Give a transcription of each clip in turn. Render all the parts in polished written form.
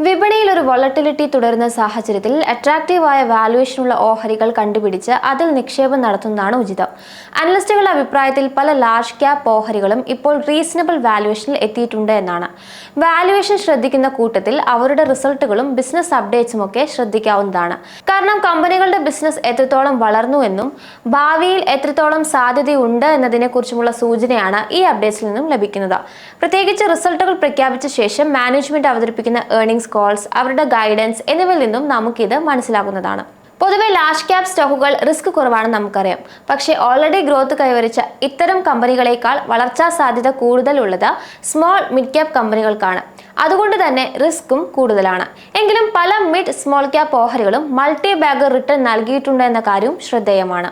വിപണിയിൽ ഒരു വോളറ്റിലിറ്റി തുടരുന്ന സാഹചര്യത്തിൽ അട്രാക്റ്റീവായ വാല്യുവേഷനുള്ള ഓഹരികൾ കണ്ടുപിടിച്ച് അതിൽ നിക്ഷേപം നടത്തുന്നതാണ് ഉചിതം. അനലിസ്റ്റുകളുടെ അഭിപ്രായത്തിൽ പല ലാർജ് ക്യാപ് ഓഹരികളും ഇപ്പോൾ റീസണബിൾ വാല്യുവേഷനിൽ എത്തിയിട്ടുണ്ട് എന്നാണ്. വാല്യുവേഷൻ ശ്രദ്ധിക്കുന്ന കൂട്ടത്തിൽ അവരുടെ റിസൾട്ടുകളും ബിസിനസ് അപ്ഡേറ്റ്സും ഒക്കെ ശ്രദ്ധിക്കാവുന്നതാണ്. കാരണം കമ്പനികളുടെ ബിസിനസ് എത്രത്തോളം വളർന്നു എന്നും ഭാവിയിൽ എത്രത്തോളം സാധ്യതയുണ്ട് എന്നതിനെ കുറിച്ചുമുള്ള സൂചനയാണ് ഈ അപ്ഡേറ്റ്സിൽ നിന്നും ലഭിക്കുന്നത്. പ്രത്യേകിച്ച് റിസൾട്ടുകൾ പ്രഖ്യാപിച്ച ശേഷം മാനേജ്മെന്റ് അവതരിപ്പിക്കുന്ന ഏർണിംഗ്സ് കോൾസ്, അവരുടെ ഗൈഡൻസ് എന്നിവയിൽ നിന്നും നമുക്കിത് മനസ്സിലാകുന്നതാണ്. പൊതുവെ ലാർജ് ക്യാപ് സ്റ്റോക്കുകൾ റിസ്ക് കുറവാണെന്ന് നമുക്കറിയാം. പക്ഷേ ഓൾറെഡി ഗ്രോത്ത് കൈവരിച്ച ഇത്തരം കമ്പനികളേക്കാൾ വളർച്ചാ സാധ്യത കൂടുതലുള്ളത് സ്മോൾ മിഡ് ക്യാപ് കമ്പനികൾക്കാണ്. അതുകൊണ്ട് തന്നെ റിസ്ക്കും കൂടുതലാണ്. എങ്കിലും പല മിഡ് സ്മോൾ ക്യാപ് ഓഹരികളും മൾട്ടി ബാഗർ റിട്ടേൺ നൽകിയിട്ടുണ്ട് എന്ന കാര്യവും ശ്രദ്ധേയമാണ്.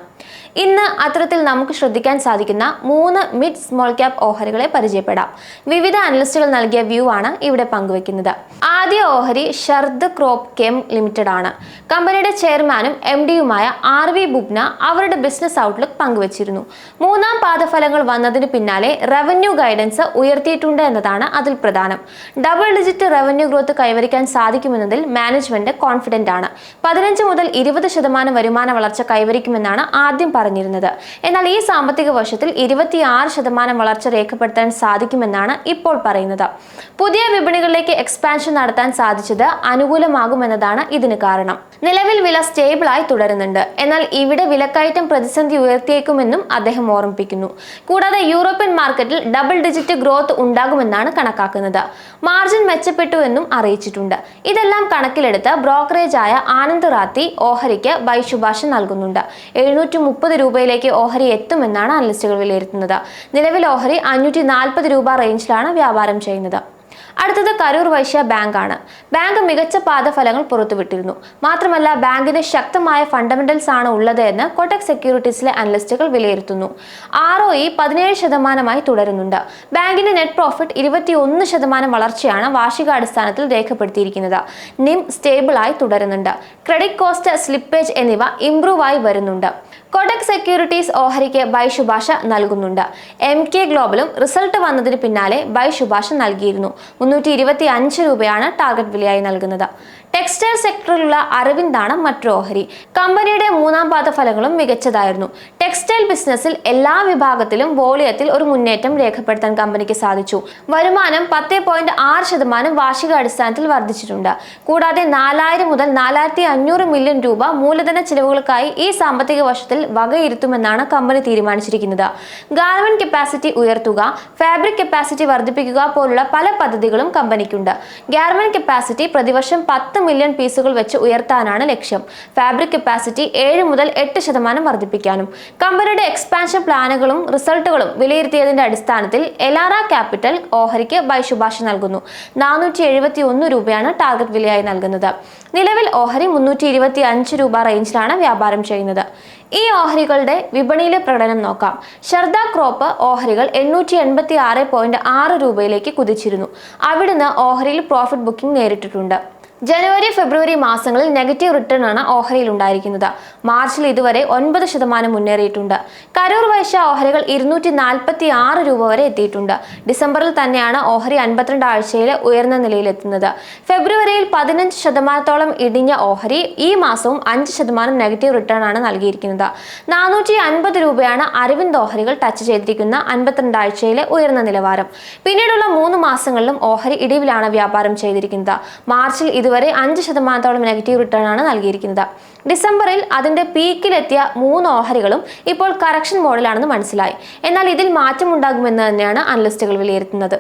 ഇന്ന് അത്തരത്തിൽ നമുക്ക് ശ്രദ്ധിക്കാൻ സാധിക്കുന്ന 3 മിഡ് സ്മോൾ ക്യാപ് ഓഹരികളെ പരിചയപ്പെടാം. വിവിധ അനലിസ്റ്റുകൾ നൽകിയ വ്യൂ ആണ് ഇവിടെ പങ്കുവെക്കുന്നത്. ആദ്യ ഓഹരി ഷർദ് ക്രോപ്പ് കെം ലിമിറ്റഡ് ആണ്. കമ്പനിയുടെ ചെയർമാനും MD-യുമായ RV ബുബ്ന അവരുടെ ബിസിനസ് ഔട്ട്ലുക്ക് പങ്കുവച്ചിരുന്നു. മൂന്നാം പാദഫലങ്ങൾ വന്നതിന് പിന്നാലെ റവന്യൂ ഗൈഡൻസ് ഉയർത്തിയിട്ടുണ്ട് എന്നതാണ് അതിൽ പ്രധാനം. ഡബിൾ ഡിജിറ്റ് റവന്യൂ ഗ്രോത്ത് കൈവരിക്കാൻ സാധിക്കുമെന്നതിൽ മാനേജ്മെന്റ് കോൺഫിഡന്റ് ആണ്. 15 മുതൽ 20% വരുമാന വളർച്ച കൈവരിക്കുമെന്നാണ് ആദ്യം പറഞ്ഞിരുന്നത്. എന്നാൽ ഈ സാമ്പത്തിക വർഷത്തിൽ 26% വളർച്ച രേഖപ്പെടുത്താൻ സാധിക്കുമെന്നാണ് ഇപ്പോൾ പറയുന്നത്. പുതിയ വിപണികളിലേക്ക് എക്സ്പാൻഷൻ നടത്താൻ സാധിച്ചത് അനുകൂലമാകുമെന്നതാണ് ഇതിന് കാരണം. നിലവിൽ വില സ്റ്റേബിളായി തുടരുന്നുണ്ട്. എന്നാൽ ഇവിടെ വിലക്കയറ്റം പ്രതിസന്ധി ഉയർത്തിയേക്കുമെന്നും അദ്ദേഹം ഓർമ്മിപ്പിക്കുന്നു. കൂടാതെ യൂറോപ്യൻ മാർക്കറ്റിൽ ഡബിൾ ഡിജിറ്റ് ഗ്രോത്ത് ഉണ്ടാകുമെന്നാണ് കണക്കാക്കുന്നത്. മാർജിൻ മെച്ചപ്പെട്ടു എന്നും അറിയിച്ചിട്ടുണ്ട്. ഇതെല്ലാം കണക്കിലെടുത്ത് ബ്രോക്കറേജായ ആനന്ദ് റാത്തി ഓഹരിക്ക് ബൈ ശുപാർശ നൽകുന്നുണ്ട്. 730 രൂപയിലേക്ക് ഓഹരി എത്തുമെന്നാണ് അനലിസ്റ്റുകൾ വിലയിരുത്തുന്നത്. നിലവിൽ ഓഹരി 540 രൂപ റേഞ്ചിലാണ് വ്യാപാരം ചെയ്യുന്നത്. അടുത്തത് കരൂർ വൈശ്യ ബാങ്ക് ആണ്. ബാങ്ക് മികച്ച പാദഫലങ്ങൾ പുറത്തുവിട്ടിരുന്നു. മാത്രമല്ല ബാങ്കിന് ശക്തമായ ഫണ്ടമെന്റൽസ് ആണ് ഉള്ളത് എന്ന് കോട്ടക് സെക്യൂരിറ്റീസിലെ അനലിസ്റ്റുകൾ വിലയിരുത്തുന്നു. ROE 17% തുടരുന്നുണ്ട്. ബാങ്കിന്റെ നെറ്റ് പ്രോഫിറ്റ് 21% വളർച്ചയാണ് വാർഷികാടിസ്ഥാനത്തിൽ രേഖപ്പെടുത്തിയിരിക്കുന്നത്. NIM സ്റ്റേബിൾ ആയി തുടരുന്നുണ്ട്. ക്രെഡിറ്റ് കോസ്റ്റ്, സ്ലിപ്പേജ് എന്നിവ ഇംപ്രൂവ് ആയി വരുന്നുണ്ട്. കോട്ടക് സെക്യൂരിറ്റീസ് ഓഹരിക്ക് ബൈ ശുപാർശ നൽകുന്നുണ്ട്. MK ഗ്ലോബലും റിസൾട്ട് വന്നതിന് പിന്നാലെ ബൈ ശുപാർശ നൽകിയിരുന്നു. 325 രൂപയാണ് ടാർഗറ്റ് വിലയായി നൽകുന്നത്. ടെക്സ്റ്റൈൽ സെക്ടറിലുള്ള അരവിന്ദാണ് മറ്റൊരു ഓഹരി. കമ്പനിയുടെ മൂന്നാം പാദ ഫലങ്ങളും മികച്ചതായിരുന്നു. ടെക്സ്റ്റൈൽ ബിസിനസ്സിൽ എല്ലാ വിഭാഗത്തിലും വോളിയത്തിൽ ഒരു മുന്നേറ്റം രേഖപ്പെടുത്താൻ കമ്പനിക്ക് സാധിച്ചു. വരുമാനം 10.6% വാർഷികാടിസ്ഥാനത്തിൽ വർദ്ധിച്ചിട്ടുണ്ട്. കൂടാതെ 4000 മുതൽ 4500 മില്യൺ രൂപ മൂലധന ചിലവുകൾക്കായി ഈ സാമ്പത്തിക വർഷത്തിൽ വകയിരുത്തുമെന്നാണ് കമ്പനി തീരുമാനിച്ചിരിക്കുന്നത്. ഗാർമെന്റ് കപ്പാസിറ്റി ഉയർത്തുക, ഫാബ്രിക് കപ്പാസിറ്റി വർദ്ധിപ്പിക്കുക പോലുള്ള പല പദ്ധതികളും കമ്പനിക്കുണ്ട്. ഗാർമെന്റ് കപ്പാസിറ്റി പ്രതിവർഷം 10 മില്യൺ പീസുകൾ വെച്ച് ഉയർത്താനാണ് ലക്ഷ്യം. ഫാബ്രിക് കപ്പാസിറ്റി 7 മുതൽ 8% വർദ്ധിപ്പിക്കാനും. കമ്പനിയുടെ എക്സ്പാൻഷൻ പ്ലാനുകളും റിസൾട്ടുകളും വിലയിരുത്തിയതിന്റെ അടിസ്ഥാനത്തിൽ എലാറ ക്യാപിറ്റൽ ഓഹരിക്ക് ബൈ ശുപാർശ നൽകുന്നു. 471 രൂപയാണ് ടാർഗറ്റ് വിലയായി നൽകുന്നത്. നിലവിൽ ഓഹരി 325 രൂപ റേഞ്ചിലാണ് വ്യാപാരം ചെയ്യുന്നത്. ഈ ഓഹരികളുടെ വിപണിയിലെ പ്രകടനം നോക്കാം. ഷർദ ക്രോപ്പ് ഓഹരികൾ 886.6 രൂപയിലേക്ക് കുതിച്ചിരുന്നു. അവിടുന്ന് ഓഹരിയിൽ പ്രോഫിറ്റ് ബുക്കിംഗ് നേരിട്ടിട്ടുണ്ട്. ജനുവരി, ഫെബ്രുവരി മാസങ്ങളിൽ നെഗറ്റീവ് റിട്ടേൺ ആണ് ഓഹരിയിൽ ഉണ്ടായിരിക്കുന്നത്. മാർച്ചിൽ ഇതുവരെ 9% മുന്നേറിയിട്ടുണ്ട്. കരൂർ വൈശ്യ ഓഹരികൾ 246 രൂപ വരെ എത്തിയിട്ടുണ്ട്. ഡിസംബറിൽ തന്നെയാണ് ഓഹരി 52 ആഴ്ചയിൽ ഉയർന്ന നിലയിലെത്തുന്നത്. ഫെബ്രുവരിയിൽ 15% ഇടിഞ്ഞ ഓഹരി ഈ മാസവും 5% നെഗറ്റീവ് റിട്ടേൺ ആണ് നൽകിയിരിക്കുന്നത്. 450 രൂപയാണ് അരവിന്ദ് ഓഹരികൾ ടച്ച് ചെയ്തിരിക്കുന്ന 52 ആഴ്ചയിലെ ഉയർന്ന നിലവാരം. പിന്നീടുള്ള 3 മാസങ്ങളിലും ഓഹരി ഇടിവിലാണ് വ്യാപാരം ചെയ്തിരിക്കുന്നത്. മാർച്ചിൽ ഇതുവരെ 5% നെഗറ്റീവ് റിട്ടേൺ ആണ് നൽകിയിരിക്കുന്നത്. ഡിസംബറിൽ അതിന്റെ പീക്കിലെത്തിയ 3 ഓഹരികളും ഇപ്പോൾ കറക്ഷൻ മോഡിലാണെന്ന് മനസ്സിലായി. എന്നാൽ ഇതിൽ മാറ്റമുണ്ടാകുമെന്ന് തന്നെയാണ് അനലിസ്റ്റുകൾ വിലയിരുത്തുന്നത്.